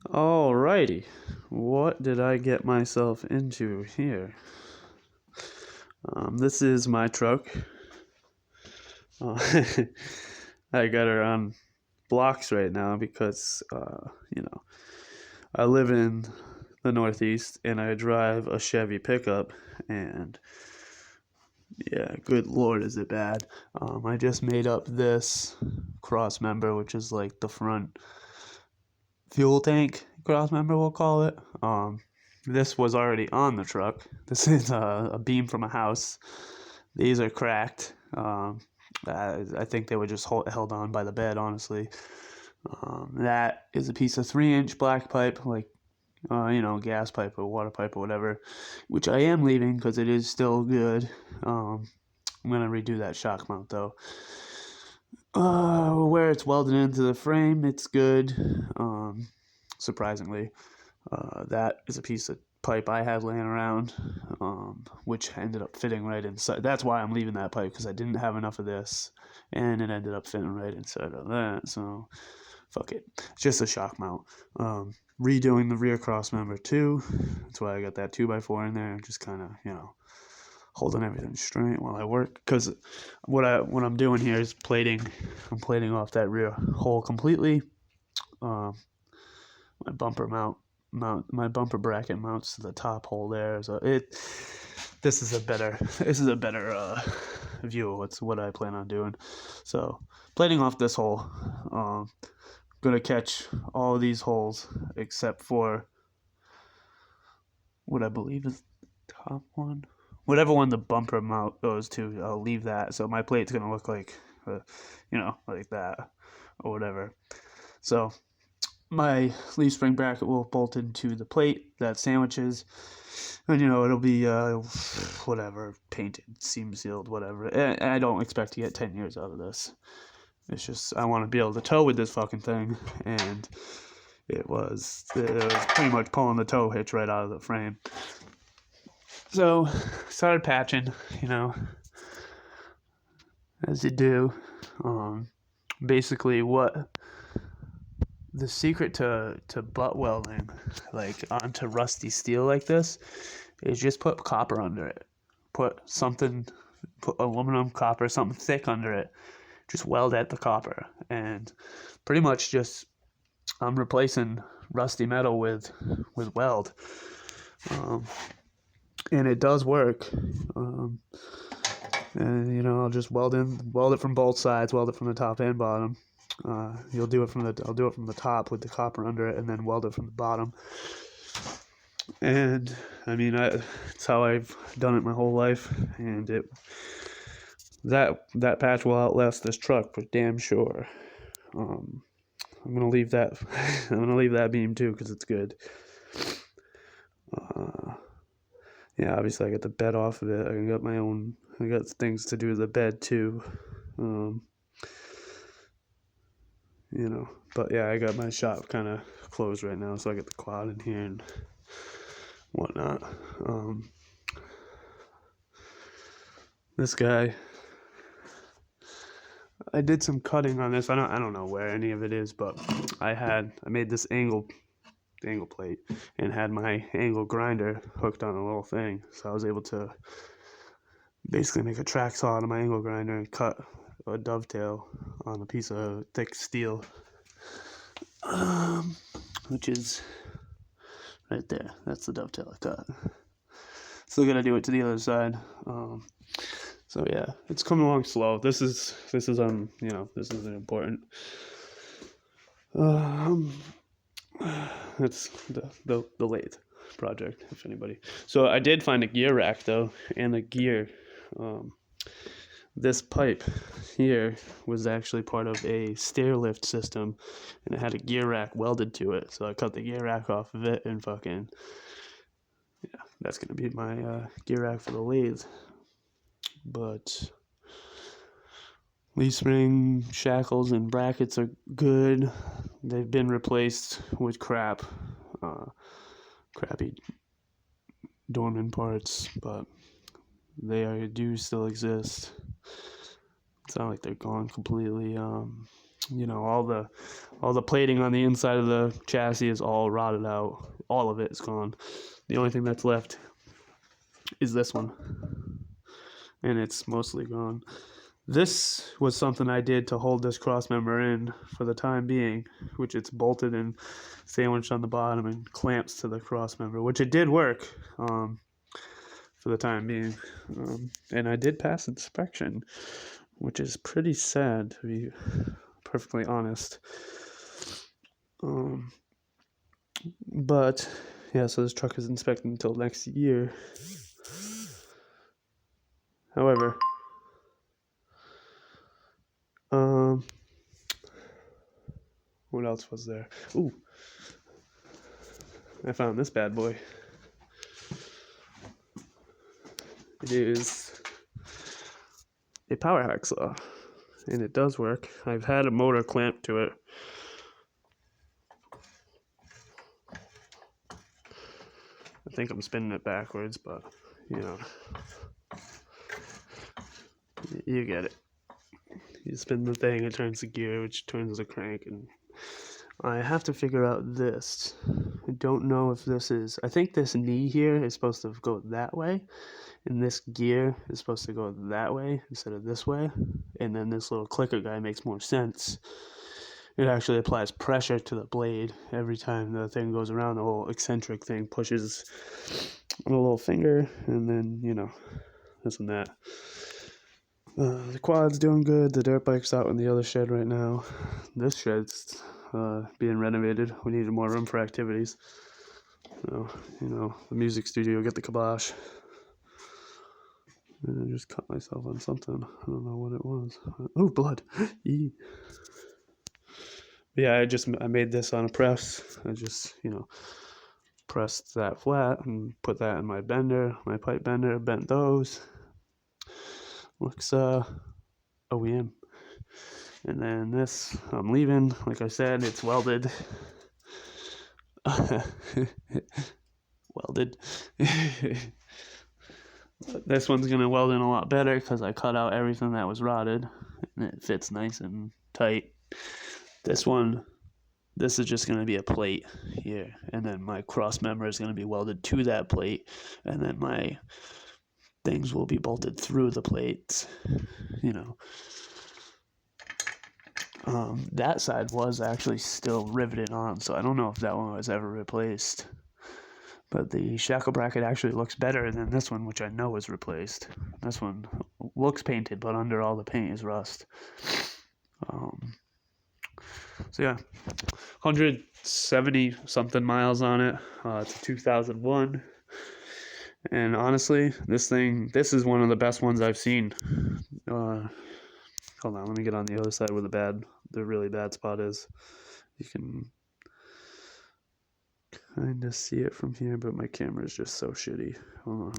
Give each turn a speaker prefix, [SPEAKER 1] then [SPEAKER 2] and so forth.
[SPEAKER 1] Alrighty, what did I get myself into here? This is my truck. Uh, I got her on blocks right now because, I live in the Northeast and I drive a Chevy pickup, and yeah, good lord, is it bad. I just made up this cross member, which is like the front fuel tank cross member, we'll call it. This was already on the truck. This is a beam from a house. These are cracked. I think they were just held on by the bed, honestly. That is a piece of 3-inch black pipe, like, gas pipe or water pipe or whatever, which I am leaving because it is still good. I'm going to redo that shock mount, though. Where it's welded into the frame, it's good. Surprisingly. That is a piece of pipe I had laying around, which ended up fitting right inside. That's why I'm leaving that pipe, because I didn't have enough of this, and it ended up fitting right inside of that. So, fuck it. It's just a shock mount. Redoing the rear cross member too. That's why I got that 2x4 in there, just kind of, holding everything straight while I work. Because what I'm doing here is plating. I'm plating off that rear hole completely. My bumper bracket mounts to the top hole there. So this is a better view of what I plan on doing. So plating off this hole. Gonna catch all of these holes except for what I believe is the top one. Whatever one the bumper mount goes to, I'll leave that. So my plate's gonna look like, like that or whatever. So my leaf spring bracket will bolt into the plate that sandwiches, and it'll be whatever, painted, seam sealed, whatever. And I don't expect to get 10 years out of this. It's just I want to be able to tow with this fucking thing, and it was pretty much pulling the tow hitch right out of the frame. So started patching, as you do. Basically, what the secret to butt welding, like onto rusty steel like this, is just put copper under it. Put aluminum, copper, something thick under it. Just weld at the copper, and pretty much just I'm replacing rusty metal with weld, and it does work. And I'll just weld it from both sides, weld it from the top and bottom. I'll do it from the top with the copper under it, and then weld it from the bottom. And I mean, it's how I've done it my whole life, and that patch will outlast this truck for damn sure. I'm gonna leave that. I'm gonna leave that beam too because it's good. Yeah, obviously I got the bed off of it. I got things to do with the bed too. But yeah, I got my shop kind of closed right now, so I got the quad in here and whatnot. This guy, I did some cutting on this. I don't know where any of it is, but I made this angle plate and had my angle grinder hooked on a little thing, so I was able to basically make a track saw out of my angle grinder and cut a dovetail on a piece of thick steel, which is right there. That's the dovetail I cut. Still gotta do it to the other side. So yeah, it's coming along slow. This is this isn't important. That's the lathe project, if anybody. So I did find a gear rack though, and a gear. This pipe here was actually part of a stair lift system, and it had a gear rack welded to it. So I cut the gear rack off of it, and that's gonna be my gear rack for the lathe. But leaf spring shackles and brackets are good. They've been replaced with crappy Dorman parts, but do still exist. It's not like they're gone completely. You know, all the plating on the inside of the chassis is all rotted out. All of it is gone. The only thing that's left is this one, and it's mostly gone. This was something I did to hold this cross member in for the time being, which it's bolted and sandwiched on the bottom and clamps to the cross member, which it did work for the time being. And I did pass inspection, which is pretty sad, to be perfectly honest. But yeah, so this truck is inspected until next year. However, what else was there? Ooh, I found this bad boy. It is a power hacksaw, and it does work. I've had a motor clamped to it. I think I'm spinning it backwards, but you know, you get it. You spin the thing, it turns the gear, which turns the crank, and I have to figure out this. I don't know if this is, I think this knee here is supposed to go that way, and this gear is supposed to go that way instead of this way, and then this little clicker guy makes more sense. It actually applies pressure to the blade every time the thing goes around. The whole eccentric thing pushes on a little finger, and then, you know, this and that. The quad's doing good. The dirt bike's out in the other shed right now. This shed's being renovated. We needed more room for activities. So, you know, the music studio, get the kibosh. And I just cut myself on something. I don't know what it was. Oh, blood. Yeah, I made this on a press. I just, you know, pressed that flat and put that in my bender, my pipe bender, bent those. Looks OEM. And then this, I'm leaving. Like I said, it's welded. Welded. This one's gonna weld in a lot better because I cut out everything that was rotted, and it fits nice and tight. This one, this is just gonna be a plate here, and then my cross member is gonna be welded to that plate, and then my things will be bolted through the plates, you know. That side was actually still riveted on, so I don't know if that one was ever replaced. But the shackle bracket actually looks better than this one, which I know is replaced. This one looks painted, but under all the paint is rust. So yeah, 170 something miles on it. It's a 2001. And honestly, this is one of the best ones I've seen. Hold on, let me get on the other side where the really bad spot is. You can kind of see it from here, but my camera is just so shitty. Hold on.